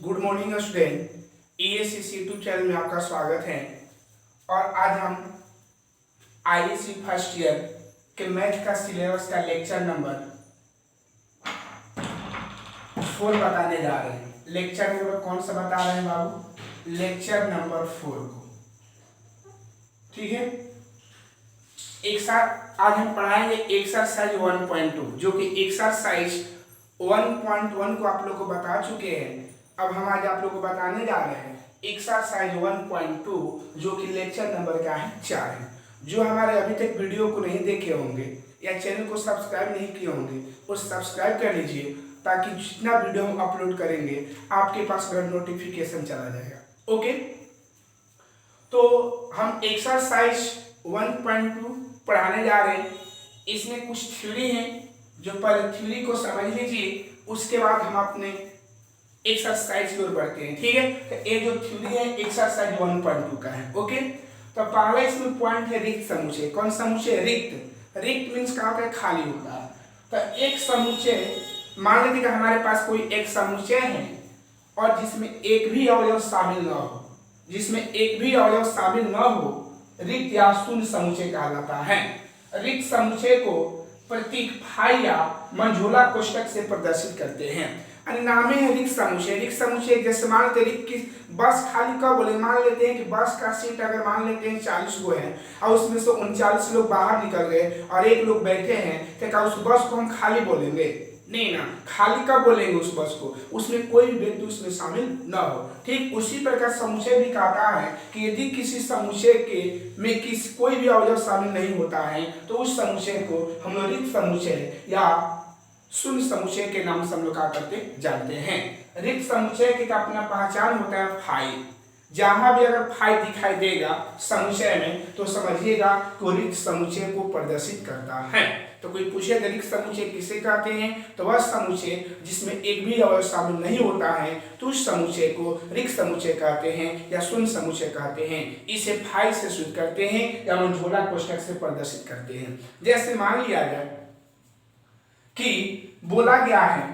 Good morning student, EACC YouTube channel में आपका स्वागत है। और आज हम IAC फर्स्ट ईयर के मैथ का सिलेबस का लेक्चर नंबर 4 बताने जा रहे हैं। लेक्चर नंबर कौन सा बता रहे हैं बाबू? लेक्चर नंबर 4 को, ठीक है। एक साथ आज हम पढ़ाएंगे एक्सरसाइज 1.2, जो कि एक्सरसाइज 1.1 को आप लोग को बता चुके हैं। अब हम आज आप लोग को बताने जा रहे हैं एक्सरसाइज 1.2, जो कि लेक्चर नंबर का है 4 है। जो हमारे अभी तक वीडियो को नहीं देखे होंगे या चैनल को सब्सक्राइब नहीं किए होंगे वो सब्सक्राइब कर लीजिए, ताकि जितना वीडियो हम अपलोड करेंगे आपके पास नोटिफिकेशन चला जाएगा। ओके, तो हम एक्सरसाइज 1.2 पढ़ाने जा रहे हैं। इसमें कुछ थ्योरी है, जो पहले थ्योरी को समझ लीजिए, उसके बाद हम अपने एक्सरसाइज की ओर बढ़ते हैं, ठीक है। तो ये जो थ्योरी है एक्सरसाइज 1.2 का है। ओके, तो पहला इसमें पॉइंट है रिक्त समुच्चय। कौन समुच्चय? रिक्त। रिक्त मीन्स क्या होता है? खाली होता है। तो एक समुच्चय, मान लीजिए कि हमारे पास कोई एक समुच्चय है और जिसमें एक भी अवयव शामिल न हो, जिसमें एक भी अवयव शामिल न हो, रिक्त या शून्य समुच्चय कहलाता है। रिक्त समुच्चय को प्रतीक फाई या मंझोला कोष्ठक से प्रदर्शित करते हैं। नामे है रिक्त समुच्चय। रिक्त समुच्चय जैसे मान लेते रिक्त की बस खाली कब बोले? मान लेते हैं कि बस का सीट अगर मान लेते हैं 40 गो है और उसमें से 39 लोग बाहर निकल गए और एक लोग बैठे हैं, तो क्या उस बस को हम खाली बोलेंगे? नहीं ना। खाली कब बोलेंगे उस बस को? उसमें कोई भी व्यक्ति उसमें शामिल न हो। ठीक उसी प्रकार समुच्चय भी कहता है कि यदि किसी समुच्चय के में किसी कोई भी अवयव शामिल नहीं होता है तो उस समुच्चय को हम लोग रिक्त समुच्चय या शून्य समुच्चय के नाम से हम लोग क्या करते जानते हैं। रिक्त समुच्चय की अपना पहचान होता है फाई। जहां भी अगर फाई दिखाई देगा समुच्चय में तो समझिएगा कि रिक्त समुच्चय को प्रदर्शित करता है। तो कोई पूछे रिक्त समुच्चय किसे कहते हैं, तो वह समुच्चय जिसमें एक भी अवयव शामिल नहीं होता है तो उस समुच्चय को रिक्त समुच्चय कहते हैं या शून्य समुच्चय कहते हैं। इसे फाई से सूचित करते हैं या मंझोला कोष्ठक से प्रदर्शित करते हैं। जैसे मान लिया जाए कि बोला गया है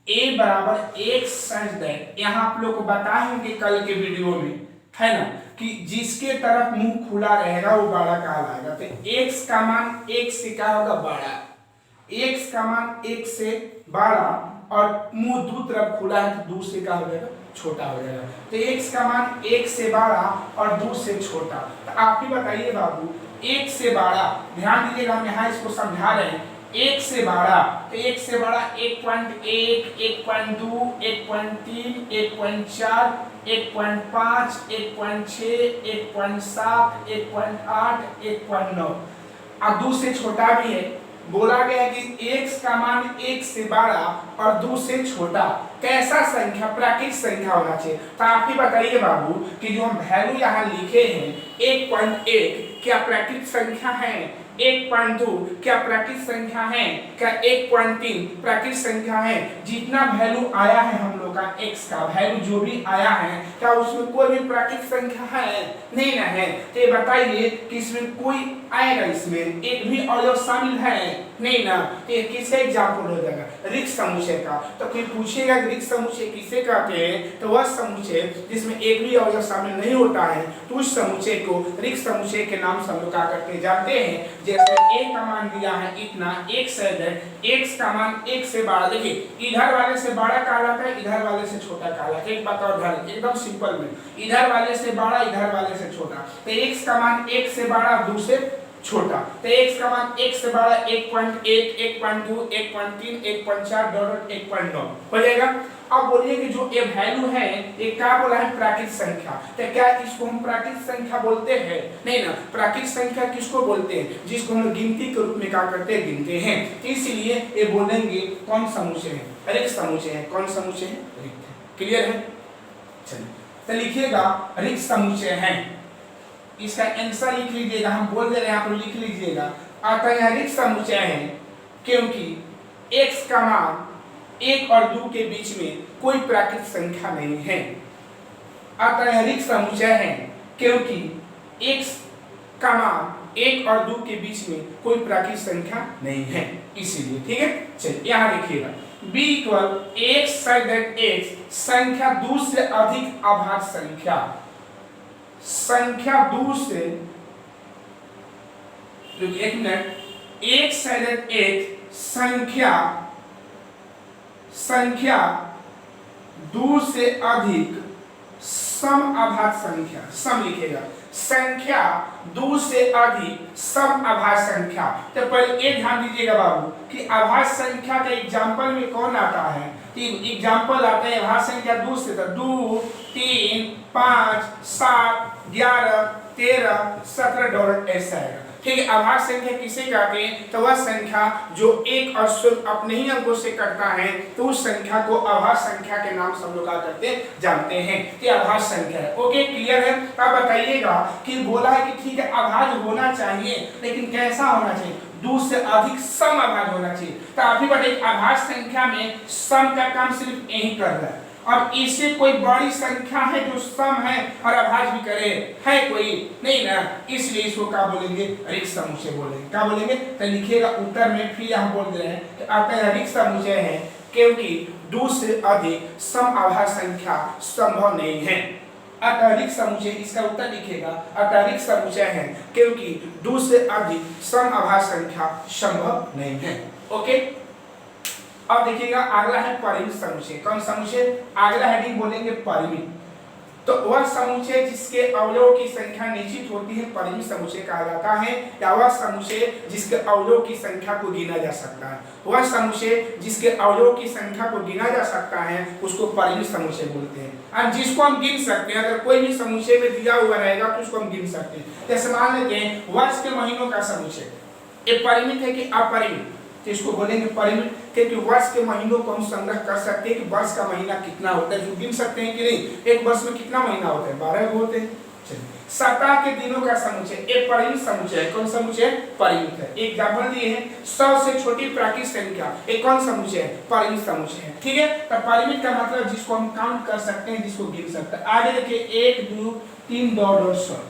a बराबर एक सच दे। यहाँ आप लोग को बताएंगे कल के वीडियो में, है ना, कि जिसके तरफ मुंह खुला रहेगा वो बड़ा कहलाएगा। तो x का मान 1 से क्या होगा? बड़ा। x का मान 1 से बड़ा और मुंह दो तरफ खुला है तो 2 से क्या हो जाएगा? छोटा हो जाएगा। तो x का मान 1 से बड़ा और 2 से छोटा। तो आप ही बताइए बाबू, 1 से बड़ा, ध्यान दीजिएगा हम यहाँ इसको समझा रहे हैं। 1 से बड़ा, तो 1 से बड़ा 1.1, 1.2, 1.3, 1.4, 1.5, 1.6, 1.7, 1.8, 1.9 और 2 से छोटा भी है। बोला गया है कि x का मान 1 से बड़ा और 2 से छोटा कैसा संख्या? प्राकृतिक संख्या होना चाहिए। तो आप ही बताइए बाबू कि जो हम वैल्यू यहाँ लिखे हैं 1.1 क्या प्राकृतिक संख्या है? 1.2 क्या प्राकृतिक संख्या है? क्या 1.3 प्राकृतिक संख्या है? जितना वैल्यू आया है हम लोग का x का वैल्यू जो भी आया है, क्या उसमें कोई भी प्राकृतिक संख्या है? नहीं ना है। तो ये बताइए कि इसमें कोई आएगा, इसमें एक भी अवयव शामिल है? नहीं ना। तो ये किसका एग्जाम्पल हो जाएगा? रिक्त समुच्चय का। तो कोई पूछेगा रिक्त समुच्चय किसे कहते हैं, तो वह समुच्चय जिसमें एक भी अवयव शामिल नहीं होता है तो उस समुच्चय को रिक्त समुच्चय के नाम से हम लोग क्या करते जानते हैं। जैसे a का मान दिया है इतना, x है, x का मान 1 से बड़ा। देखिए इधर वाले से बड़ा कहलाता है, इधर वाले से छोटा कहलाता है। एक बात और ध्यान, एकदम सिंपल में, इधर वाले से बड़ा, इधर वाले से छोटा। तो x का मान 1 से बड़ा, 2 से छोटा। तो x का मान 1 से बड़ा 1.1, 1.2, 1.3, 1.4, 1.9 हो जाएगा। अब बोलिए कि जो ये वैल्यू है ये क्या बोला है? प्राकृतिक संख्या। तो क्या इसको हम प्राकृतिक संख्या बोलते हैं? नहीं ना। प्राकृतिक संख्या किसको बोलते हैं? जिसको हम गिनती के रूप में क्या करते हैं? गिनते हैं। इसलिए ये बोलेंगे कौन समुच्चय है? रिक्त समुच्चय है। कौन समुच्चय है? रिक्त। क्लियर है? चलिए तो लिखिएगा रिक्त समुच्चय है। इसका आंसर लिख लीजिएगा, हम बोल दे रहे हैं, आप लिख लीजिएगा। अतः यह रिक्त समुच्चय है क्योंकि x का मान 1 और 2 के बीच में कोई प्राकृतिक संख्या नहीं है। अतः यह रिक्त समुच्चय है क्योंकि x का मान 1 और 2 के बीच में कोई प्राकृतिक संख्या नहीं है, इसीलिए। ठीक है, चलिए यहाँ देखिएगा बी इक्वल एक सैकड़ों एक संख्या दो से अधिक अभाज्य संख्या, संख्या दो से, एक मिनट, एक सैकड़ों एक संख्या, संख्या दो से अधिक सम अभाज्य संख्या, सम लिखेगा, संख्या दो से अधिक सम अभाज्य संख्या। तो पहले ये ध्यान दीजिएगा बाबू कि अभाज्य संख्या का एग्जाम्पल में कौन आता है, एग्जाम्पल आता है अभाज्य संख्या दो से, तो 2 3 5 7 11 13 17 डॉलर ऐसा है। ठीक है, अभाज्य संख्या किसे कहते हैं, तो वह संख्या जो एक और शून्य अपने ही अंकों से करता है तो उस संख्या को अभाज्य संख्या के नाम से हम लोग क्या करते जानते हैं, ये अभाज्य संख्या है। ओके, क्लियर है। अब बताइएगा कि बोला है कि ठीक है अभाज्य होना चाहिए, लेकिन कैसा होना चाहिए, दो से अधिक सम अभाज्य होना चाहिए। तो अभी बताइए अभाज्य संख्या में सम का काम सिर्फ यही कर रहा है, अब इसे कोई बड़ी संख्या है जो सम है और अभाज्य भी करे, है कोई नहीं ना, इसलिए इसको क्या बोलेंगे, रिक्त समुच्चय बोलेंगे। क्या बोलेंगे, तो लिखिएगा उत्तर में, फिर हम बोल रहे हैं कि आपका रिक्त समुच्चय है क्योंकि दो से अधिक सम अभाज्य संख्या संभव नहीं है। अत्यधिक समुच्चय, इसका उत्तर लिखेगा अत्यधिक समुच्चय है क्योंकि दो से अधिक सम अभाज्य संख्या संभव नहीं है। ओके, अब देखिएगा अगला है परिमित समुच्चय। कौन समुच्चय, अगला हेडिंग बोलेंगे परिमित। तो वह समुच्चय जिसके अवयवों की संख्या निश्चित होती है परिमित समुच्चय कहा जाता है, या वह समुच्चय जिसके अवयवों की संख्या को गिना जा सकता है, वह समुच्चय जिसके अवयवों की संख्या को गिना जा सकता है उसको परिमित समुच्चय बोलते हैं। और जिसको हम गिन सकते हैं, अगर कोई भी समुच्चय में दिया हुआ रहेगा तो उसको हम गिन सकते हैं। जैसे मान लेते हैं वर्ष के महीनों का समुच्चय, ये परिमित है कि अपरिमित, तो इसको बोलेंगे परिमित, क्योंकि वर्ष के महीनों को हम संग्रह कर सकते हैं कि वर्ष का महीना कितना होता है, जो गिन सकते हैं कि नहीं, एक वर्ष में कितना महीना होता है, 12 होते हैं। सप्ताह के दिनों का समुच्चय एक परिमित समुच्चय है। कौन समुच्चय, परिमित है। एक एग्जांपल दिए हैं 100 से छोटी प्राकृतिक संख्या, एक कौन समुच्चय है, परिमित समुच्चय है। ठीक है, तो परिमित का मतलब जिसको हम काउंट कर सकते हैं, जिसको गिन सकते हैं। आगे देखिए 1 2 3 डॉट 100,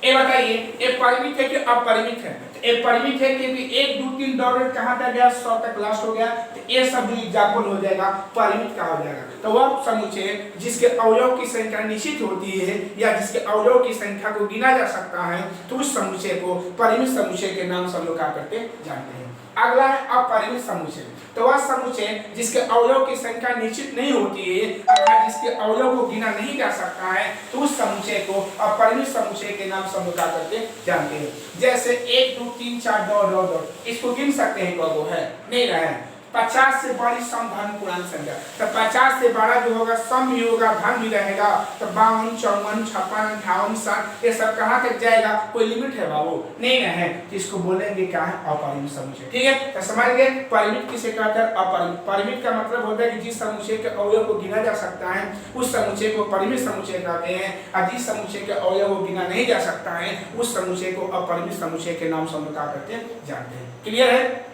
ये बताइए ये परिमित है कि अपरिमित है, ये परिमित है क्योंकि 1 2 3 डॉलर कहां तक गया, 100 तक लास्ट हो गया, तो ये सब जो एग्जांपल हो जाएगा परिमित का हो जाएगा। तो वह समुच्चय जिसके अवयव की संख्या निश्चित होती है या जिसके अवयव की संख्या को गिना जा सकता है तो उस समुच्चय को परिमित समुच्चय के नाम से हम लोग क्या करते जानते हैं। अगला है अपरिमित समुच्चय। तो वह समुच्चय जिसके अवयव की संख्या निश्चित नहीं होती है अर्थात जिसके अवयव को गिना नहीं जा सकता है तो उस समुच्चय को अपरिमित समुच्चय के नाम से हम लोग क्या करते जानते हैं। जैसे 1 2 3 4 डॉट, इसको गिन सकते हैं, कौन है, नहीं रहे। 50 से बड़ी सम धन पूर्णांक संख्या, तो 50 से बड़ा जो होगा सम भी होगा धन भी रहेगा, तो 52 54 56 58 60 ये सब कहाँ तक जाएगा, कोई लिमिट है बाबू, नहीं है, तो इसको बोलेंगे क्या है, अपरिमित समुच्चय। ठीक है, तो समझ गए परिमित किसे कहते हैं, अपरिमित। परिमित का मतलब होता है कि जिस समुच्चय के अवयव को गिना जा सकता है उस समुच्चय को परिमित समुच्चय कहते हैं, और जिस समुच्चय के अवयव को गिना नहीं जा सकता है उस समुच्चय को अपरिमित समुच्चय के नाम से हम क्या करते हैं जानते हैं। क्लियर है।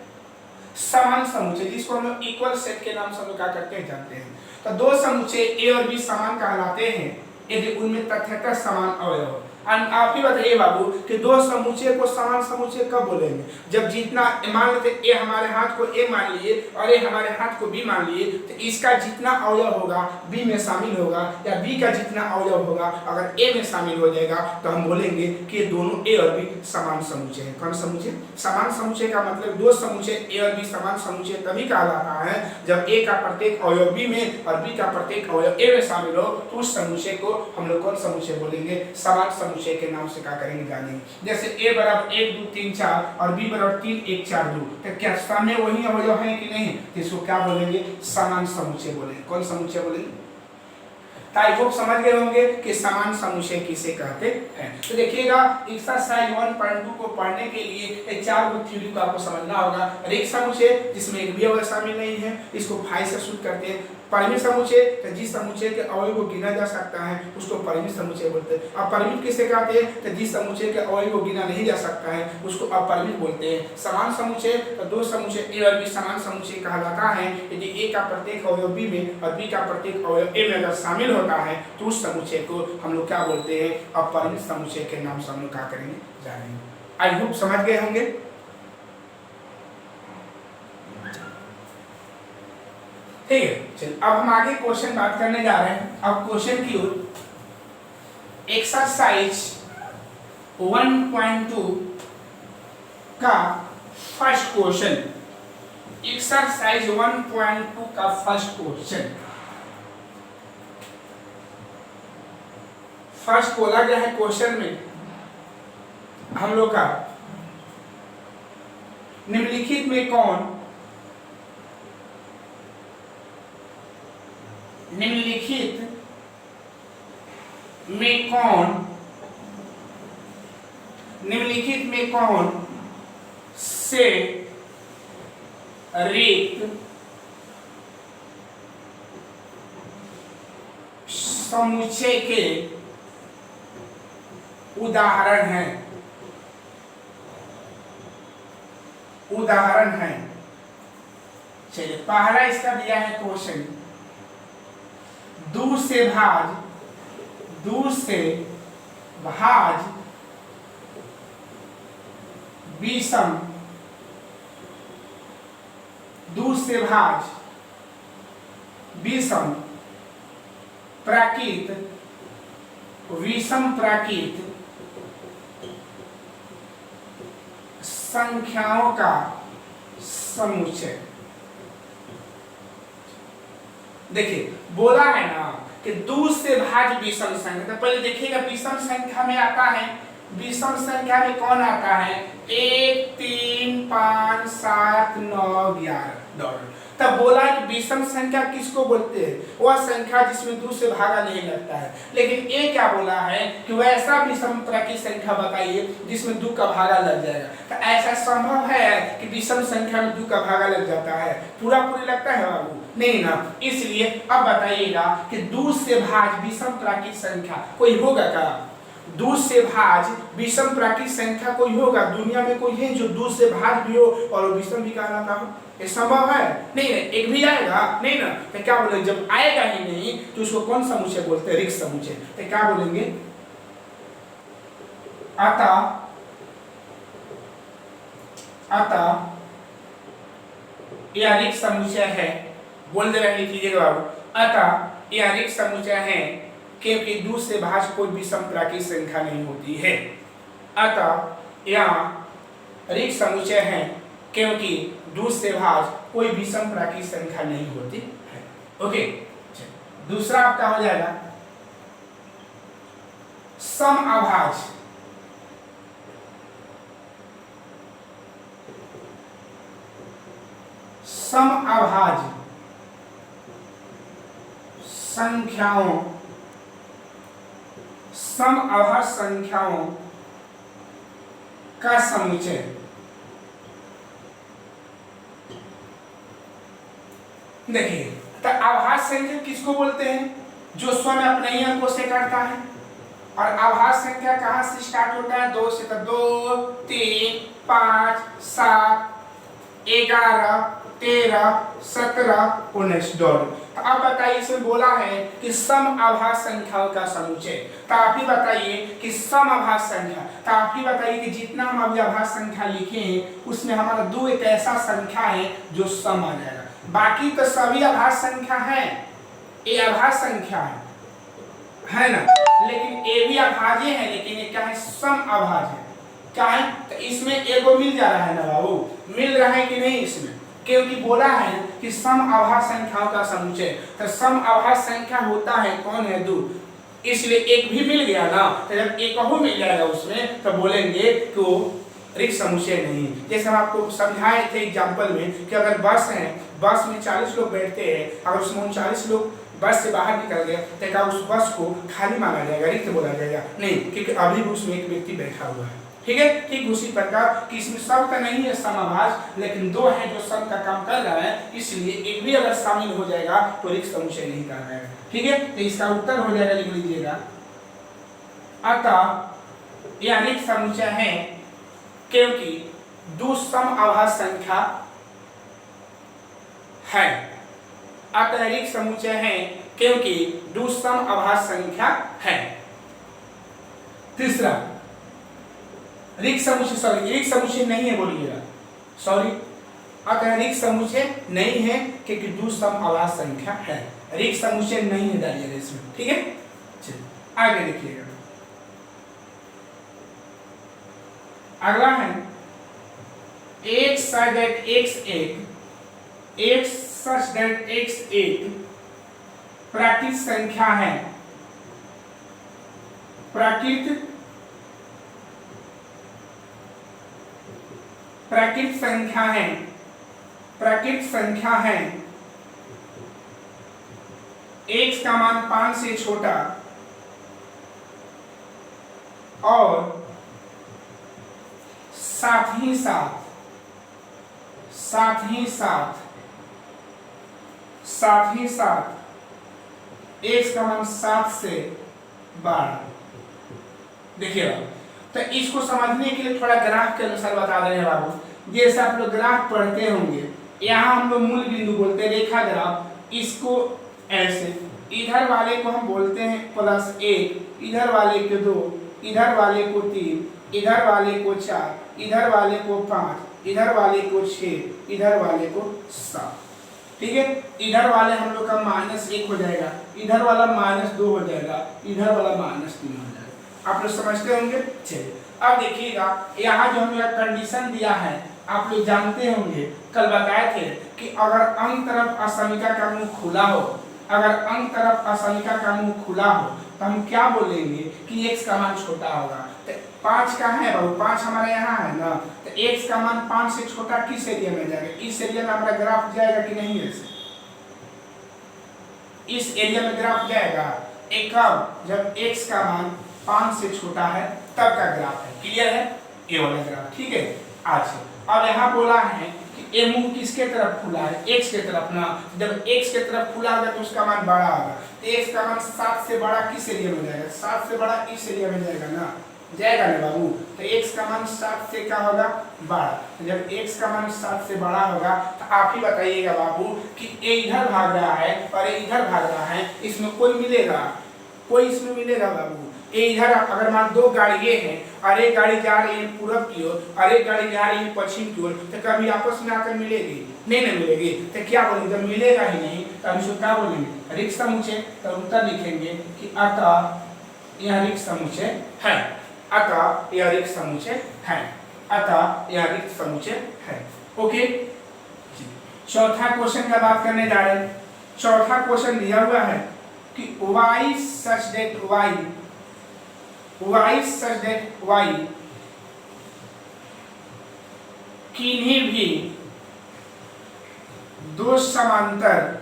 समान समुच्चय जिसको हम लोग इक्वल सेट के नाम से हम लोग क्या करते हैं जानते हैं। तो दो समुच्चय ए और बी समान कहलाते हैं यदि उनमें तथ्यतः समान अवयव। आप ही बताइए बाबू कि दो समुच्चय को समान समुच्चय कब बोलेंगे, जब जितना मान लेते ए हमारे हाथ को ए मान लिए और ए हमारे हाथ को बी मान लिए, तो इसका जितना अवयव होगा बी में शामिल होगा या बी का जितना अवयव होगा अगर ए में शामिल हो जाएगा तो हम बोलेंगे कि ये दोनों ए और बी समान समुच्चय है। कौन समुच्चय, समान समुच्चय का मतलब दो समुच्चय ए और बी समान समुच्चय तभी कहलाता है जब ए का प्रत्येक अवयव बी में और बी का प्रत्येक अवयव ए में शामिल हो, तो उस समुच्चय को हम लोग कौन समुच्चय बोलेंगे, समान समुच्चय के नाम से क्या करेंगे जानेंगे। जैसे a बराबर 1 2 3 4 और b बराबर 3 1 4 2, तो क्या सामने वही अवयव है कि नहीं, तो इसको क्या बोलेंगे, समान समुच्चय बोलेंगे। कौन समुच्चय बोलेंगे, ताई वो समझ गए होंगे कि समान समुच्चय किसे कहते हैं। तो देखिएगा एक्सरसाइज 1.2 को पढ़ने के लिए 4 थ्योरी को आपको समझना होगा। रिक्त समुच्चय जिसमें एक भी अवयव शामिल नहीं है, इसको फाई से शुरू करते हैं। परिमित समुच्चय तो जिस समुच्चय के अवयव को गिना जा सकता है उसको परिमित समुच्चय बोलते हैं। अपरिमित किसे कहते हैं, तो जिस समुच्चय के अवयव को गिना नहीं जा सकता है उसको अपरिमित बोलते हैं। समान समुच्चय तो दो समुच्चय ए और बी समान समुच्चय कहलाता है यदि ए का प्रत्येक अवयव बी में और बी का प्रत्येक अवयव ए में अगर शामिल होता है तो उस समुच्चय को हम लोग क्या बोलते हैं, अपरिमित समुच्चय के नाम से हम लोग क्या करेंगे जानेंगे। आई होप समझ गए होंगे। ठीक है। चलिए अब हम आगे क्वेश्चन बात करने जा रहे हैं। अब क्वेश्चन की ओर, एक्सरसाइज 1.2 का फर्स्ट क्वेश्चन, एक्सरसाइज 1.2 का फर्स्ट क्वेश्चन। फर्स्ट बोला गया है क्वेश्चन में हम लोग का, निम्नलिखित में कौन, निम्नलिखित में कौन, निम्नलिखित में कौन से रिक्त समुच्चय के उदाहरण हैं, उदाहरण हैं। चलिए पहला इसका दिया है क्वेश्चन, दूर से भाज, दूर से भाज विषम, दूर से भाज विषम प्राकृत, विषम प्राकृत संख्याओं का समुच्चय। देखिए बोला है ना कि दूर से भाज्य विषम संख्या, तो पहले देखिएगा विषम संख्या में आता है, विषम संख्या में कौन आता है, 1 3 5 7 9 11। तब बोला कि विषम संख्या किसको बोलते हैं, वह संख्या जिसमें 2 से भागा नहीं लगता है। लेकिन ये क्या बोला है कि वैसा विषम प्राकृत संख्या बताइए जिसमें 2 का भागा लग जाएगा। तो ऐसा संभव है कि विषम संख्या में 2 का भागा लग जाता है, पूरा पूरी लगता है बाबू, नहीं ना। इसलिए अब बताइएगा कि दूर से भाज विषम प्राकृत संख्या कोई होगा क्या, दूर से भाज विषम प्राकृत संख्या कोई होगा, दुनिया में कोई है जो दूर से भाज भी हो और विषम भी कहलाता हो, ये संभव है नहीं है। एक भी आएगा नहीं ना, तो क्या बोलेंगे, जब आएगा ही नहीं तो उसको कौन समुच्चय बोलते हैं, रिक्त समुच्चय। तो क्या बोलेंगे, अतः यह रिक्त समुच्चय है, बोल दे रहे लिख लीजिएगा बाबू, अतः यह रिक्त समुच्चय है क्योंकि दूर से भाज कोई विषम प्राकृत संख्या नहीं होती है। अतः यह रिक्त समुच्चय है क्योंकि दूर से भाज कोई विषम प्राकृत संख्या नहीं होती है। ओके, दूसरा आपका हो जाएगा सम अभाज, सम अभाज संख्याओं, सम अभाज संख्याओं का समुच्चय। देखिए तो अभाज संख्या किसको बोलते हैं, जो स्वयं अपने ही अंकों से करता है। और अभाज संख्या कहां से स्टार्ट होता है, 2 से, तो 2 3 5 7 11 13 17 19 डॉट। तो अब बताइए, इसमें बोला है कि सम अभाज संख्याओं का समुच्चय। तो आप ही बताइए कि सम अभाज संख्या, तो आप ही बताइए कि जितना हम अभी अभाज संख्या लिखे हैं उसमें हमारा 2 एक ऐसा संख्या है जो सम आ जाएगा, बाकी तो सभी अभाज संख्या है, ये अभाज संख्या है ना, लेकिन ये भी अभाज्य है, लेकिन ये क्या है, सम अभाज है। क्या है, तो इसमें एगो मिल जा रहा है ना बाबू, मिल रहा है कि नहीं इसमें, क्योंकि बोला है कि सम अभाज संख्याओं का समुच्चय। तो सम अभाज संख्या होता है कौन है, 2, इसलिए एक भी मिल गया ना, तो जब एक और मिल जाएगा उसमें तो बोलेंगे कि वो रिक्त समुच्चय नहीं। जैसे हम आपको समझाए थे एग्जाम्पल में कि अगर बस है, बस में 40 लोग बैठते हैं, अगर उसमें 39 लोग बस से बाहर निकल गए तो क्या उस बस को खाली माना जाएगा, रिक्त बोला जाएगा, नहीं, क्योंकि अभी उसमें एक व्यक्ति बैठा हुआ है। ठीक है, ठीक उसी प्रकार कि इसमें सब का नहीं है समअभाज, लेकिन 2 है जो सब का काम कर रहा है, इसलिए एक भी अगर शामिल हो जाएगा तो रिक्त समुच्चय नहीं कर रहा है। ठीक है, तो इसका उत्तर हो जाएगा, लिख लीजिएगा, अतः यह रिक्त समुच्चय है क्योंकि 2 समअभाज संख्या है। अतः रिक्त समुच्चय है क्योंकि 2 समअभाज संख्या है। तीसरा, रिक्त समुच्चय, सॉरी रिक्त समुच्चय नहीं है बोलिएगा, सॉरी अतः रिक्त समुच्चय नहीं है क्योंकि दुसम आवाज संख्या है, रिक्त समुच्चय नहीं है डालिएगा इसमें, ठीक है। चलिए आगे देखिएगा, अगला है x such that x such that x एक प्राकृत संख्या है, प्राकृत संख्या है, प्राकृत संख्या है, x का मान 5 से छोटा और साथ ही साथ x का मान 7 से 12। देखिए तो इसको समझने के लिए थोड़ा ग्राफ के अनुसार बता रहे हैं बाबू। जैसे आप लोग ग्राफ पढ़ते होंगे, यहाँ हम लोग मूल बिंदु बोलते हैं रेखा ग्राफ, इसको ऐसे इधर वाले को हम बोलते हैं +1, इधर वाले को 2, इधर वाले को 3, इधर वाले को 4, इधर वाले को 5, इधर वाले को 6, इधर वाले को 7, ठीक है। इधर वाले हम लोग का -1 हो जाएगा, इधर वाला -2 हो जाएगा, इधर वाला -3 हो जाएगा। आप लोग समझते होंगे। चलिए अब देखिएगा, यहाँ जो हमें कंडीशन दिया है आप लोग जानते होंगे, कल बताए थे कि अगर अंक तरफ असमिका का मुंह खुला हो, अगर अंक तरफ असमिका का मुंह खुला हो तो हम क्या बोलेंगे कि x का मान छोटा होगा। तो 5 का है बाबू, 5 हमारे यहाँ है ना, तो x का मान 5 से छोटा किस एरिया में जाएगा, इस एरिया में हमारा ग्राफ जाएगा कि नहीं, ऐसे इस एरिया में ग्राफ जाएगा। एक कब, जब x का मान 5 से छोटा है तब का ग्राफ है, क्लियर है, ये वाला ग्राफ, ठीक है। अच्छा अब यहाँ बोला है कि ये मुंह किसके तरफ खुला है, x के तरफ ना, जब x के तरफ खुला होगा तो उसका मान बड़ा होगा, तो x का मान 7 से बड़ा किस एरिया में जाएगा, 7 से बड़ा इस एरिया में जाएगा ना, जाएगा ना बाबू। तो x का मान 7 से क्या होगा, बड़ा। तो जब x का मान 7 से बड़ा होगा तो आप ही बताइएगा बाबू कि ये इधर भाग रहा है और ये इधर भाग रहा है, इसमें कोई मिलेगा, कोई इसमें मिलेगा बाबू। ये इधर अगर मान 2 गाड़ी ये है और एक गाड़ी जा रही है पूरब की ओर और एक गाड़ी जा रही है पश्चिम की ओर, तो कभी आपस में आकर मिलेगी नहीं, ना मिलेगी। तो क्या बोलेंगे, जब मिलेगा ही नहीं तो हम इसको क्या बोलेंगे, रिक्त समुच्चय। तो उत्तर लिखेंगे कि अतः यह रिक्त समुच्चय है, अतः यह रिक्त समुच्चय है, अतः यह रिक्त समुच्चय है। ओके, चौथा क्वेश्चन का बात करने जा रहे हैं। चौथा क्वेश्चन दिया हुआ है कि y such that y किन्हीं भी दो समांतर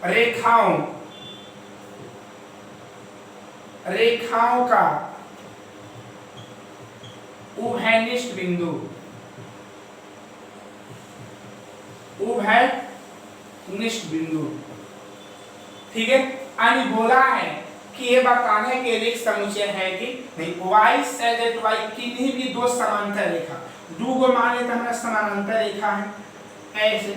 रेखाओं का उभयनिष्ठ बिंदु, उभयनिष्ठ बिंदु, ठीक है। यानी बोला है कि ये बताने के रिक्त समुच्चय है कि नहीं, y such that y किन्हीं भी दो समांतर रेखा, दो को मान लेते हमारा समानांतर रेखा है, ऐसे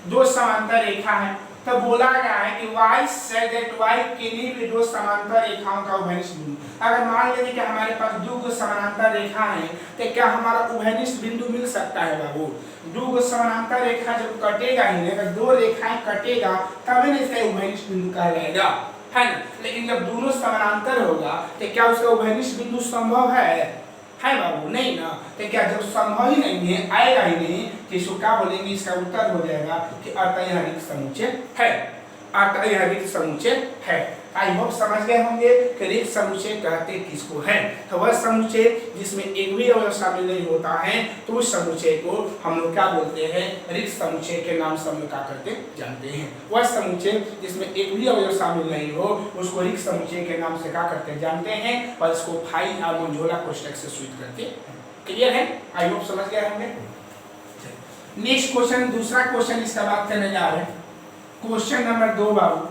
दो समांतर रेखा है, तो बोला गया है कि y such that y किन्हीं भी दो समांतर रेखाओं का उभयनिष्ठ बिंदु। अगर मान लेते कि हमारे पास दो समानांतर रेखा है तो क्या हमारा उभयनिष्ठ बिंदु मिल सकता है बाबू। दो समानांतर रेखा जब कटेगा ही नहीं, अगर दो रेखाएं कटेगा तभी ना इसका उभयनिष्ठ बिंदु कहलाएगा, है ना। लेकिन जब दोनों समानांतर होगा तो क्या उसका उभयनिष्ठ बिंदु संभव है बाबू, नहीं ना। तो क्या जब संभव ही नहीं है, आएगा ही नहीं, तो इसको क्या बोलेंगे, इसका उत्तर हो जाएगा कि अतः यह रिक्त समुच्चय है, अतः यह रिक्त समुच्चय है। आई होप समझ गए होंगे कि रिक्त समुच्चय कहते किसको है। तो वह समुच्चय जिसमें एक भी अवयव शामिल नहीं होता है तो उस समुच्चय को हम लोग क्या बोलते हैं, रिक्त समुच्चय के नाम से हम लोग क्या करते जानते हैं। वह समुच्चय जिसमें एक भी अवयव शामिल नहीं हो उसको रिक्त समुच्चय के नाम से क्या करते जानते हैं, और इसको फाई और मंझोला कोष्ठक से सूचित करते हैं। क्लियर है, आई होप समझ गए होंगे। नेक्स्ट क्वेश्चन, दूसरा क्वेश्चन इसका बात करने जा रहे हैं। क्वेश्चन नंबर 2 बाबू,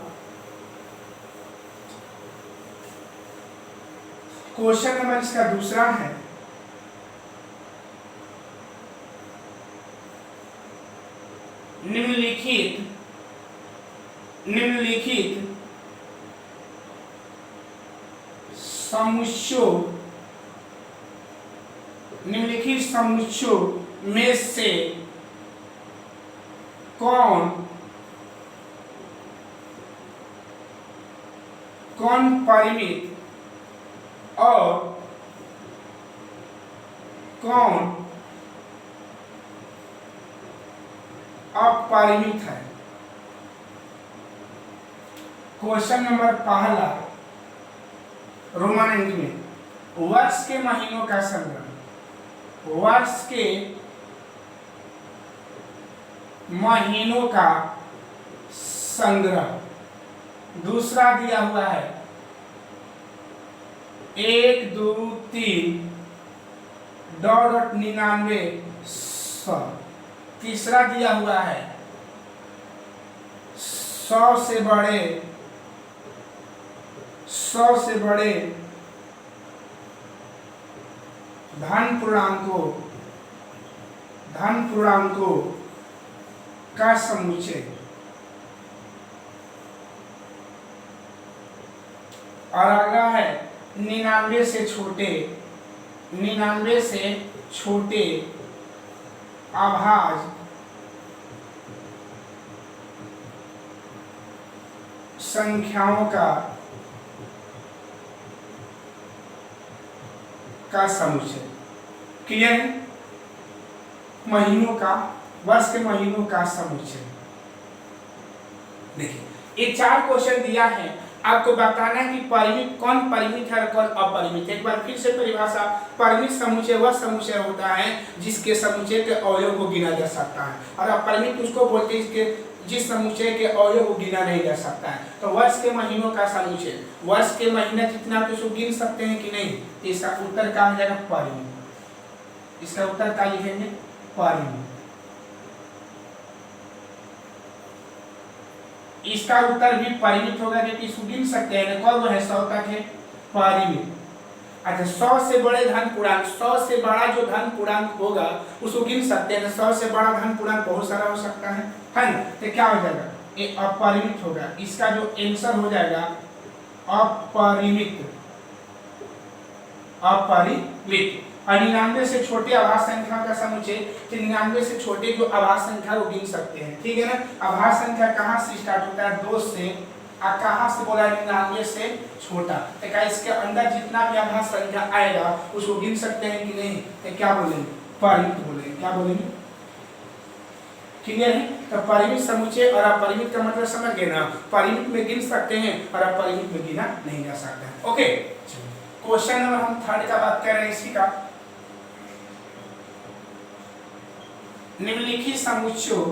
क्वेश्चन नंबर इसका दूसरा है, निम्नलिखित समुच्चयों निम्नलिखित समुच्चयों में से कौन परिमित और कौन अपरिमित है। क्वेश्चन नंबर पहला, रोमन अंक में वर्ष के महीनों का संग्रह, वर्ष के महीनों का संग्रह। दूसरा दिया हुआ है 1 2 3 $99। तीसरा दिया हुआ है 100 से बड़े धन पूर्णांकों का समुच्चय। और अगला है 99 से छोटे अभाज्य संख्याओं का समुच्चय। क्लियर है? महीनों का, वर्ष के महीनों का समुच्चय। देखिए ये 4 क्वेश्चन दिया है, आपको बताना है कि परिमित कौन परिमित है और कौन अपरिमित है। एक बार फिर से परिभाषा, परिमित समुच्चय वह समुच्चय होता है जिसके समुच्चय के अवयव को गिना जा सकता है, और अपरिमित उसको बोलते हैं जिस समुच्चय के अवयव को गिना नहीं जा सकता है। तो वर्ष के महीनों का समुच्चय, वर्ष के महीना जितना तो उसको गिन सकते हैं कि नहीं, तो इसका उत्तर क्या हो जाएगा? परिमित। इसका उत्तर क्या लिखेंगे? परिमित। इसका उत्तर भी परिमित होगा क्योंकि इसको गिन सकते हैं। कौन है? 100 तक है, परिमित। अच्छा 100 से बड़े धन पूर्णांक, 100 से बड़ा जो धन पूर्णांक होगा उसको गिन सकते हैं। 100 से बड़ा धन पूर्णांक बहुत सारा हो सकता है ना? तो क्या हो जाएगा? ये अपरिमित होगा। इसका जो आंसर हो जाएगा अपरिमित। और 99 से छोटे आभाज्य संख्या का समुच्चय, 99 से छोटे जो आभाज्य संख्या वो गिन सकते हैं। ठीक है ना? आभाज्य संख्या कहाँ से स्टार्ट होता है? 2 से। कहाँ से बोला? 99 से छोटा। तो क्या इसके अंदर जितना भी आभाज्य संख्या आएगा उसको गिन सकते हैं कि नहीं? तो क्या बोलेंगे? परिमित बोलेंगे। क्या बोलेंगे? क्लियर है? तो परिमित समुच्चय और अपरिमित का मतलब समझ गए ना? परिमित में गिन सकते हैं और अपरिमित में गिना नहीं जा सकता है। ओके, क्वेश्चन नंबर हम 3 का बात कर रहे हैं। इसी का निम्नलिखित समुच्चयों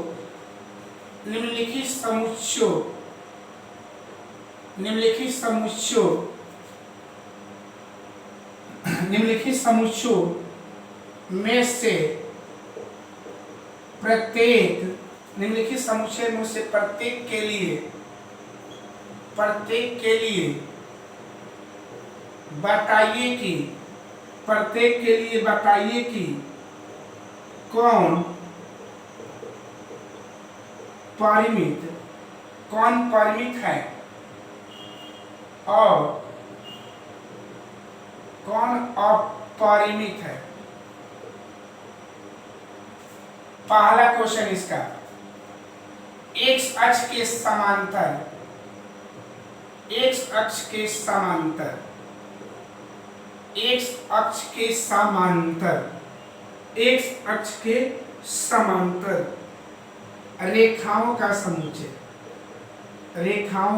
में से प्रत्येक के लिए बताइए कि कौन परिमित है और कौन अपरिमित है। पहला क्वेश्चन इसका, एक्स अक्ष के समांतर रेखाओं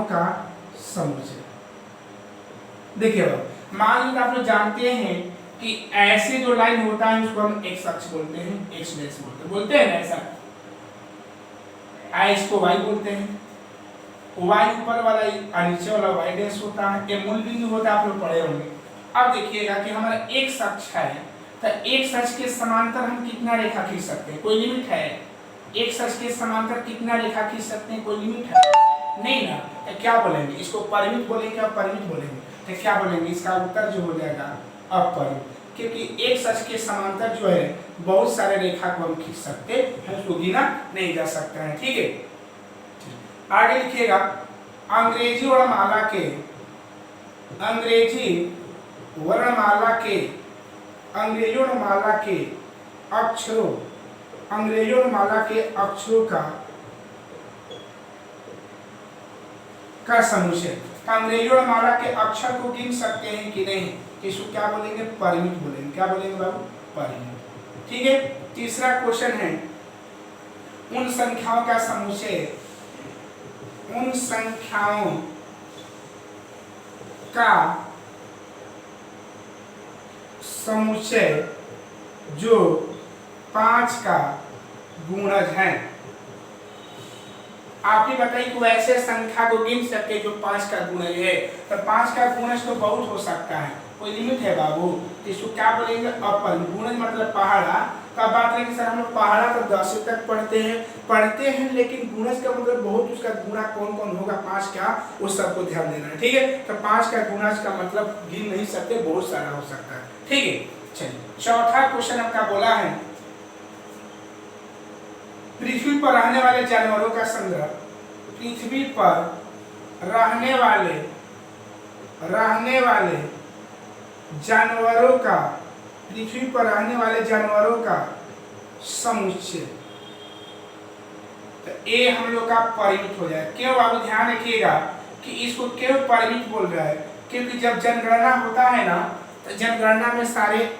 का समुच्चय। देखिए मान लीजिए आप लोग जानते हैं कि ऐसे जो लाइन होता है उसको हम एक्स अक्ष बोलते हैं, एक्स डैश बोलते हैं ना, ऐसा इसको वाई बोलते हैं। वाई ऊपर वाला नीचे वाला वाई डैश होता है, ये मूल बिंदु होता है, आप लोग पढ़े होंगे। अब देखिएगा कि हमारा एक्स अक्ष है, तो एक्स अक्ष के समांतर हम कितना रेखा खींच सकते हैं? कोई लिमिट है? एक्स अक्ष के समांतर कितना रेखा खींच सकते हैं? कोई लिमिट है? नहीं ना। तो क्या बोलेंगे? इसको परिमित बोलेंगे या अपरिमित बोलेंगे? तो क्या बोलेंगे? इसका उत्तर जो हो जाएगा अपरिमित, क्योंकि एक्स अक्ष के समांतर जो है बहुत सारे रेखा को हम खींच सकते हैं, उसको गिना नहीं जा सकता है। ठीक है, आगे लिखिएगा, अंग्रेजी वर्णमाला के अंग्रेजों माला के अक्षरों का समुच्चय। तो अंग्रेजों माला के अक्षर को गिन सकते हैं कि नहीं, इसको क्या बोलेंगे, परिमित बोलेंगे। क्या बोलेंगे बाबू, परिमित। ठीक है। तीसरा क्वेश्चन है उन संख्याओं का समुच्चय, उन संख्याओं का समुच्चय जो 5 का गुणज है। आप ही बताइए कि वैसे संख्या को गिन सकते जो 5 का गुणज है। तो 5 का गुणज तो बहुत हो सकता है, कोई लिमिट है बाबू। तो इसको क्या बोलेंगे, अपरिमित। गुणज मतलब पहाड़ा का बात है कि सर हम लोग पहाड़ा तो 10 तक पढ़ते हैं, लेकिन गुणज का मतलब बहुत, उसका गुणा कौन कौन होगा 5 का, उस सबको ध्यान देना है। ठीक है। तो 5 का गुणज का मतलब गिन नहीं सकते, बहुत सारा हो सकता है। ठीक है। चलिए चौथा क्वेश्चन आपका बोला है पृथ्वी पर रहने वाले जानवरों का संग्रह। पृथ्वी पर रहने वाले जानवरों का, पृथ्वी पर रहने वाले जानवरों का समुच्चय। तो ए हम लोग का परिमित हो जाए। क्यों बाबू, ध्यान रखिएगा कि इसको क्यों परिमित बोल रहा है, क्योंकि जब जनगणना होता है ना, तो जनगणना में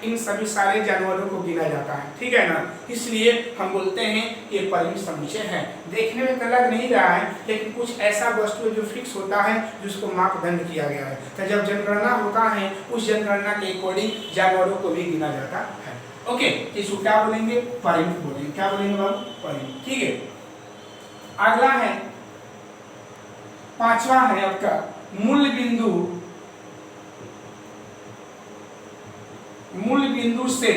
इन सभी सारे जानवरों को गिना जाता है। ठीक है ना, इसलिए हम बोलते हैं कि ये परिमित समुच्चय है। देखने में तो लग नहीं रहा है, लेकिन कुछ ऐसा वस्तु है जो फिक्स होता है, जिसको मापदंड किया गया है। तो जब जनगणना होता है, उस जनगणना के अकॉर्डिंग जानवरों को भी गिना जाता है। ओके, इसको क्या बोलेंगे, परिमित बोलेंगे। क्या बोलेंगे बाबू, परिमित। ठीक है। अगला है 5वां है आपका मूल बिंदु से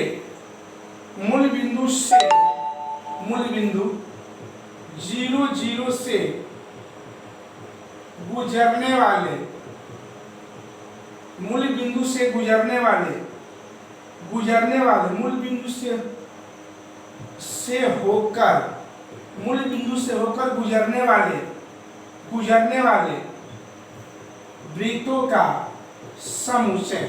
0 से गुजरने वाले, मूल बिंदु से होकर गुजरने वाले वृत्तों का समुच्चय।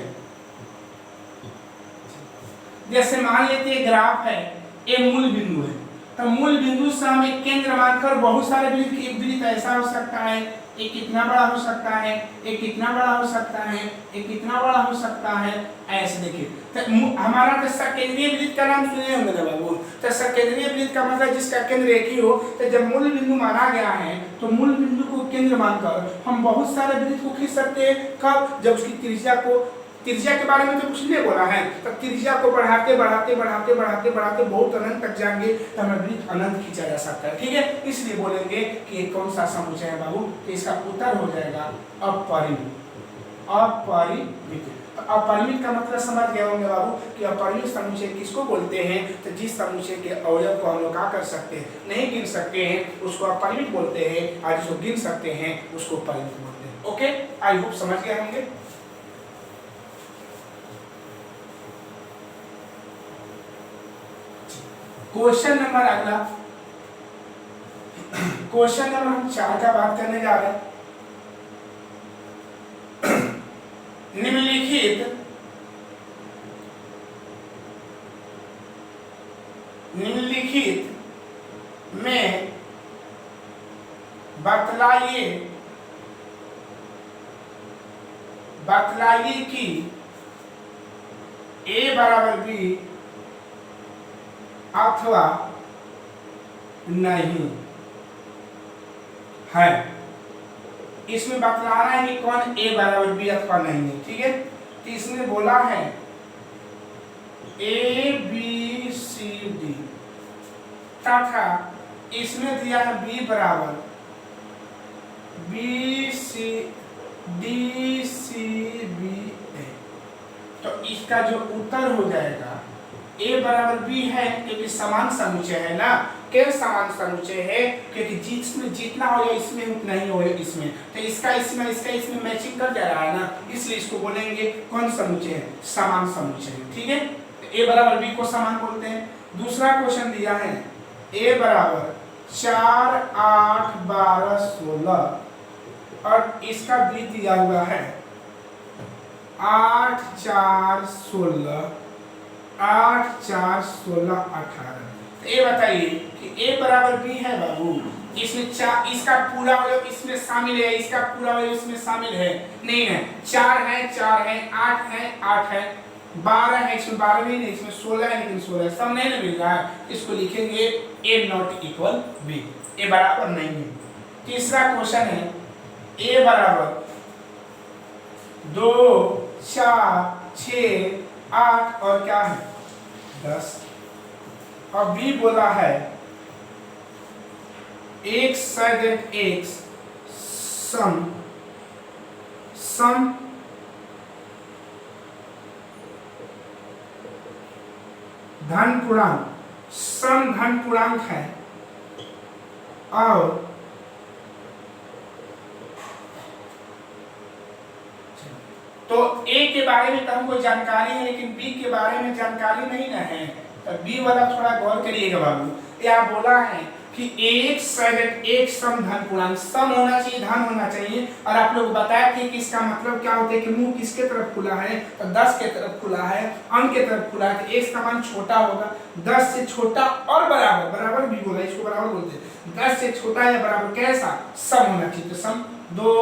जैसे मान लेते हैं ग्राफ है, ये मूल बिंदु है, तो मूल बिंदु से हम एक केंद्र मानकर बहुत सारे वृत्त ऐसा हो सकता है, एक कितना बड़ा हो सकता है, एक कितना बड़ा हो सकता है, एक कितना बड़ा हो सकता है, ऐसे देखिए। तो हमारा तो सकेंद्रीय वृत्त का नाम सुने होंगे ना बाबू। तो सकेंद्रीय वृत्त का मतलब जिसका केंद्र एक ही हो। तो जब मूल बिंदु माना गया है, तो मूल बिंदु को केंद्र मानकर हम बहुत सारे वृत्त को खींच सकते हैं। कब, जब उसकी त्रिज्या के बारे में तो कुछ नहीं बोला है, तो त्रिज्या को बढ़ाते बहुत अनंत तक जाएंगे, तो हमें वृत्त अनंत खींचा जा सकता है। ठीक है। इसलिए बोलेंगे कि ये कौन सा समुच्चय है बाबू, तो इसका उत्तर हो जाएगा अपरिमित। तो अपरिमित का मतलब समझ गए होंगे बाबू कि अपरिमित समुच्चय किसको बोलते हैं। तो जिस समुच्चय के अवयव को हम लोग क्या कर सकते हैं, नहीं गिन सकते हैं, उसको अपरिमित बोलते हैं, और जिसको गिन सकते हैं उसको परिमित बोलते हैं। ओके, आई होप समझ गए होंगे। क्वेश्चन नंबर अगला, क्वेश्चन नंबर हम 4 का बात करने जा रहे हैं। निम्नलिखित में बतलाइए कि A बराबर B अथवा नहीं है। इसमें बतलाना है कि कौन A बराबर B अथवा नहीं है। ठीक है। तो इसमें बोला है A B C D तथा इसमें दिया है B बराबर B C D C B A। तो इसका जो उत्तर हो जाएगा A बराबर B है, क्योंकि समान समुच्चय है ना। क्यों समान समुच्चय है, क्योंकि जिसमें जितना हो या इसमें उतना ही हो इसमें, तो इसका इसमें मैचिंग कर जा रहा है ना, इसलिए इसको बोलेंगे कौन समुच्चय है, समान समुच्चय। ठीक है। तो A बराबर B को समान बोलते हैं। दूसरा क्वेश्चन दिया है A बराबर 4 8 12 16 और इसका B दिया हुआ है 8 4 16, 8 4 16 18। तो ये बताइए कि a बराबर b है बाबू। इसमें चार, इसका पूरा अवयव इसमें शामिल है, इसका पूरा अवयव इसमें शामिल है नहीं है। 4 है 4 है, 8 है 8 है, 12 है, इसमें 12 नहीं, इसमें 16 है लेकिन 16 सब नहीं ना मिल रहा है। इसको लिखेंगे a not equal b, a बराबर नहीं है। तीसरा क्वेश्चन है a बराबर 2 4 6 8 और क्या है 10। और b बोला है x सैगेट x सम धन पूर्णांक, सम धन पूर्णांक है और तो a के बारे में तो हमको जानकारी है लेकिन b के बारे में जानकारी नहीं ना है। तो b वाला थोड़ा गौर करिएगा बाबू। यहाँ बोला है कि एक सैगेट एक सम धन पूर्णांक, सम होना चाहिए धन होना चाहिए। और आप लोग बताए थे कि इसका मतलब क्या होता है कि मुंह किसके तरफ खुला है, तो 10 के तरफ खुला है, अंक के तरफ खुला है, तो एक का मान छोटा होगा, 10 से छोटा और बराबर, बराबर भी बोला, इसको बराबर बोलते हैं। 10 से छोटा या बराबर कैसा सम होना चाहिए, तो सम 2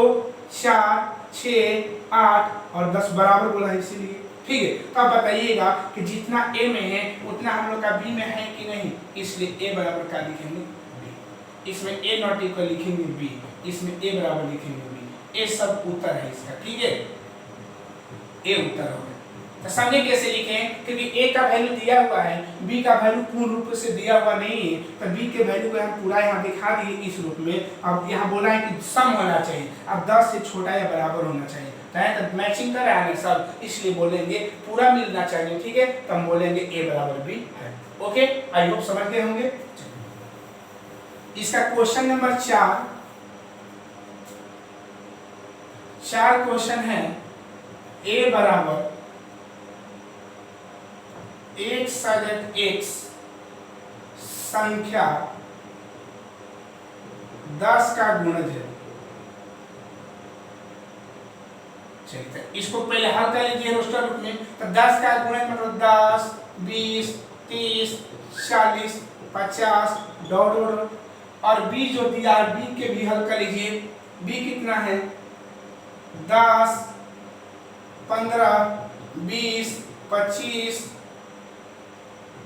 4 6 8 और 10 बराबर बोला है इसीलिए। ठीक है, तो अब बताइएगा कि जितना a में है उतना हम लोग का b में है कि नहीं, इसलिए a बराबर क्या लिखेंगे b, इसमें a नॉट इक्वल लिखेंगे b, इसमें a बराबर लिखेंगे b। a सब उत्तर है इसका। ठीक है, a उत्तर हो गया। तो समझे कैसे लिखें, क्योंकि a का वैल्यू दिया हुआ है, b का वैल्यू पूर्ण रूप से दिया हुआ नहीं है, तो b के वैल्यू को हम पूरा यहाँ दिखा दिए इस रूप में। अब यहाँ बोला है कि सम होना चाहिए, अब 10 से छोटा या बराबर होना चाहिए, तो मैचिंग कर रहा है सब, इसलिए बोलेंगे पूरा मिलना चाहिए। ठीक है, तो हम बोलेंगे a बराबर b है। ओके, आई होप समझ गए होंगे। इसका क्वेश्चन नंबर 4 क्वेश्चन है a बराबर एक सैगेट x संख्या 10 का गुणज है। इसको पहले हल कर लीजिए रोस्टर रूप में। तो 10 का गुणज मतलब 10 20 30 40 50 डॉट और b जो दिया है b के भी हल कर लीजिए। b कितना है 10 15 20 25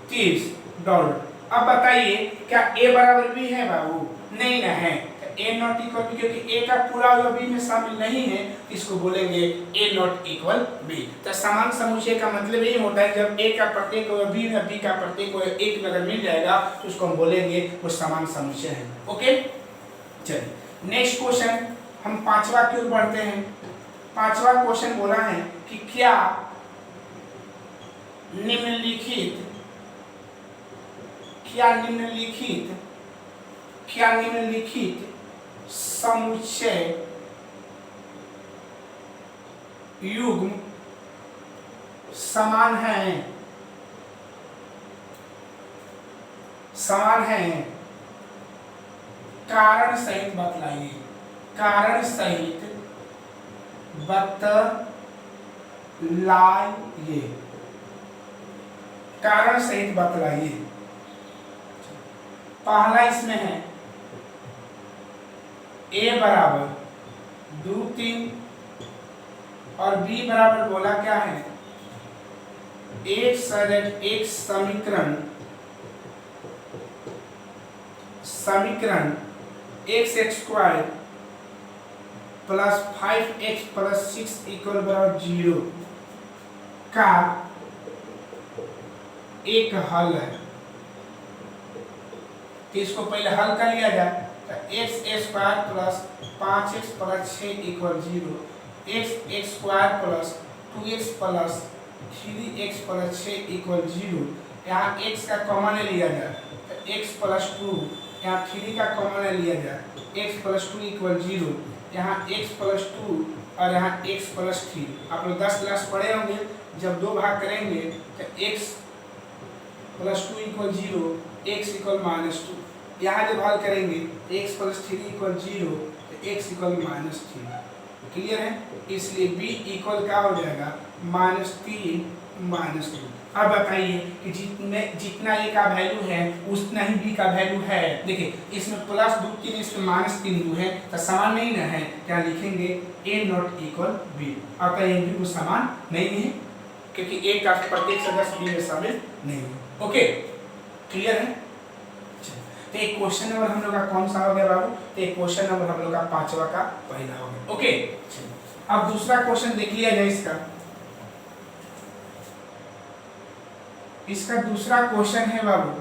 30 डॉट। अब बताइए क्या a बराबर b है बाबू, नहीं ना है, a नॉट इक्वल b, क्योंकि a का पूरा अवयव b में शामिल नहीं है, इसको बोलेंगे a नॉट इक्वल b। तो समान समुच्चय का मतलब ये होता है जब a का प्रत्येक अवयव b में, b का प्रत्येक अवयव एक में अगर मिल जाएगा तो उसको हम बोलेंगे वो समान समुच्चय है। ओके, चलिए नेक्स्ट क्वेश्चन हम 5वां की ओर बढ़ते हैं। 5वां क्वेश्चन बोला है कि क्या निम्नलिखित समुच्चय युग्म समान है कारण सहित बतलाइए, कारण सहित बतलाइए। पहला इसमें है a बराबर 2 3 और b बराबर बोला क्या है एक सैगेट एक समीकरण x square plus 5x plus 6 equal बराबर 0 का एक हल है। तो इसको पहले हल कर लिया जाए, तो x square plus 5x plus 6 equal 0, x square plus 2x plus 3x plus 6 equal 0। यहाँ x का कॉमन लिया जाए तो x प्लस 2, यहाँ 3 का कॉमन लिया जाए, x प्लस 2 इक्वल 0, यहाँ x प्लस 2 और यहाँ x प्लस 3। आप लोग 10 क्लास पढ़े होंगे, जब दो भाग करेंगे तो x plus 2 equal 0, x equal -2। यहाँ जब हल करेंगे x प्लस 3 इक्वल 0 तो x इक्वल -3। क्लियर है? इसलिए b इक्वल क्या हो जाएगा -3 -2। अब बताइए कि जितना a का वैल्यू है उतना ही b का वैल्यू है। देखिए इसमें +2 3 इसमें -3 2 है तो समान नहीं ना है, क्या लिखेंगे a नॉट इक्वल b। और कहेंगे वो समान नहीं है क्योंकि a का प्रत्येक सदस्य b में शामिल नहीं है। ओके क्लियर है? तो एक क्वेश्चन नंबर हम लोग का कौन सा हो गया बाबू? तो एक क्वेश्चन नंबर हम लोग का 5वां का पहला हो गया। ओके अब दूसरा क्वेश्चन देख लिया जाए इसका दूसरा क्वेश्चन है बाबू,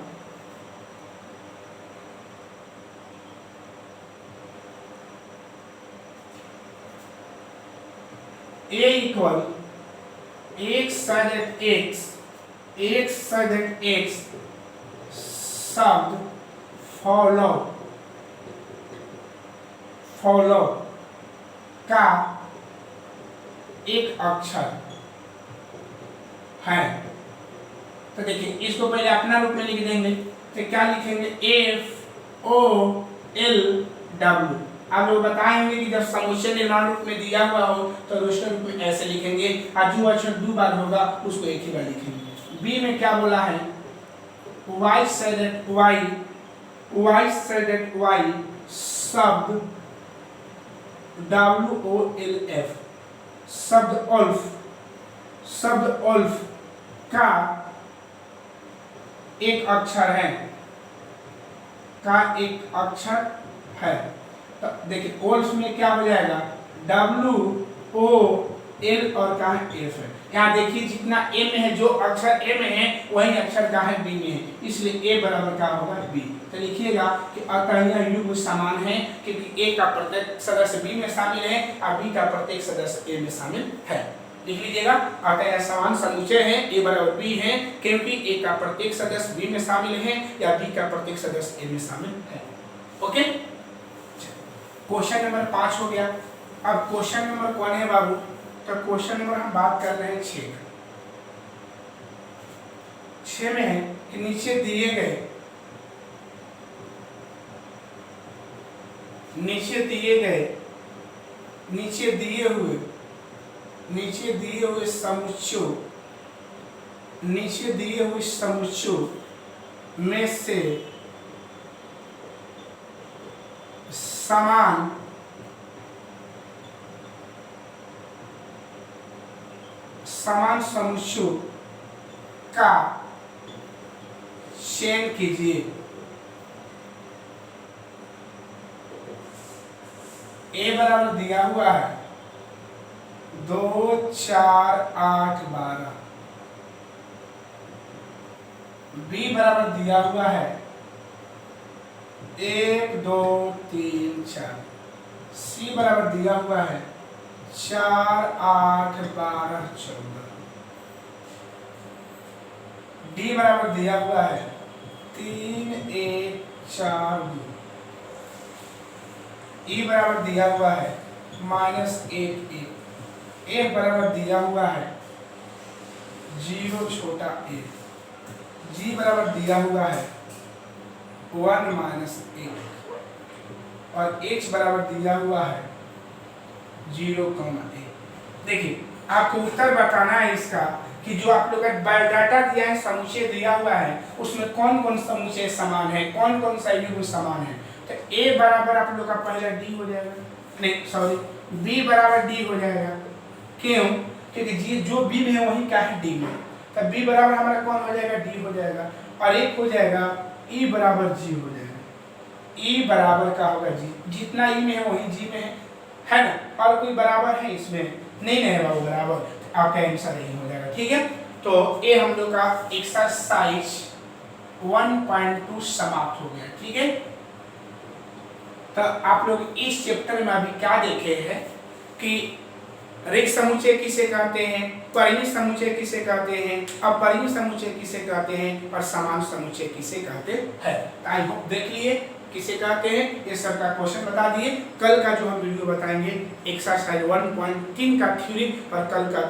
a इक्वल x शब्द फॉलो का एक अक्षर है। तो देखिए इसको पहले अपना रूप में लिख देंगे तो क्या लिखेंगे FOLW। आप लोग बताएंगे कि जब समुच्चय निर्माण रूप में दिया हुआ हो तो रोस्टर रूप में ऐसे लिखेंगे और जो अक्षर 2 बार होगा उसको एक ही बार लिखेंगे। बी में क्या बोला है y शब्द WOLF शब्द ओल्फ का एक अक्षर है तो देखिए ओल्फ में क्या हो जाएगा WOL और का है F है। यहाँ देखिए जितना A में है जो अक्षर A में है वही अक्षर का है B में है, इसलिए A बराबर क्या होगा B। तो लिखिएगा कि अतः युग्म समान है क्योंकि A का प्रत्येक सदस्य B में शामिल है और B का प्रत्येक सदस्य A में शामिल है। लिख लीजिएगा अतः समान समुच्चय है A बराबर B है क्योंकि A का प्रत्येक सदस्य B में शामिल है या B का प्रत्येक सदस्य A में शामिल है। ओके क्वेश्चन नंबर 5 हो गया। अब क्वेश्चन नंबर कौन है बाबू? तो क्वेश्चन नंबर हम बात कर रहे हैं 6 में है कि नीचे दिए हुए समुच्चयों में से समान समुच्चयों का चयन कीजिए। A बराबर दिया हुआ है 2 4 8 12। B बराबर दिया हुआ है 1 2 3 4। C बराबर दिया हुआ है 4 8 12 14। D बराबर दिया हुआ है 3 1 4 2। E बराबर दिया हुआ है -1 1। F बराबर दिया हुआ है 0 छोटा a। G बराबर दिया हुआ है 1 -1 और H बराबर दिया हुआ है 0, 1। देखिए आपको उत्तर बताना है इसका कि जो आप लोग का बायोडाटा दिया है समुच्चय दिया हुआ है उसमें कौन कौन समुच्चय समान है, कौन कौन सा युग्म समान है। तो A बराबर आप लोग का पहला D हो जाएगा, नहीं सॉरी B बराबर D हो जाएगा। क्यों? क्योंकि G जो B में है वही क्या है D में, तो B बराबर हमारा कौन हो जाएगा D हो जाएगा। और एक हो जाएगा E बराबर G हो जाएगा। E बराबर का होगा G, जितना E में है वही G में है ना। और कोई बराबर है इसमें नहीं है बाबू बराबर, आपका आंसर नहीं हो जाएगा। ठीक है तो ये हम लोग का एक्सरसाइज 1.2 समाप्त हो गया। ठीक है तो आप लोग इस चैप्टर में अभी क्या देखे हैं कि रेख समुच्चय किसे कहते हैं, परिमित समुच्चय किसे कहते हैं, अपरिमित समुच्चय किसे कहते हैं और समान समुच्चय किसे कहते हैं। आई होप देख लिए किसे कहते हैं, ये सब का क्वेश्चन बता दिए। कल का जो हम वीडियो बताएंगे एक्सरसाइज 1.3 का थ्योरी और कल का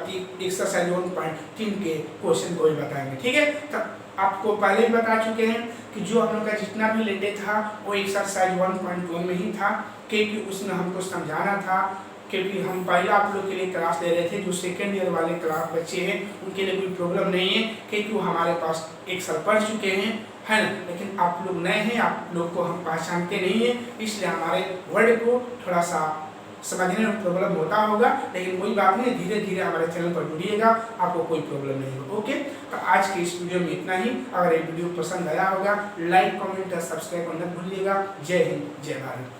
एक्सरसाइज 1.3 के क्वेश्चन को भी बताएंगे। ठीक है तो आपको पहले ही बता चुके हैं कि जो हम लोग का जितना भी लेटे था वो एक्सरसाइज 1.1 में ही था क्योंकि उसमें हमको समझाना था क्योंकि हम पहले आप लोग के लिए क्लास ले रहे थे, जो सेकेंड ईयर वाले क्लास बच्चे हैं उनके लिए कोई प्रॉब्लम नहीं है, क्योंकि वो हमारे पास एक साल पढ़ चुके हैं, है ना। लेकिन आप लोग नए हैं, आप लोग को हम पहचानते नहीं हैं, इसलिए हमारे वर्ड को थोड़ा सा समझने में प्रॉब्लम होता होगा, लेकिन कोई बात नहीं, धीरे धीरे हमारे चैनल पर जुड़िएगा, आपको कोई प्रॉब्लम नहीं होगा। ओके, तो आज के इस वीडियो में इतना ही। अगर ये वीडियो पसंद आया होगा, लाइक कमेंट और सब्सक्राइब करना भूलिएगा। जय हिंद, जय भारत।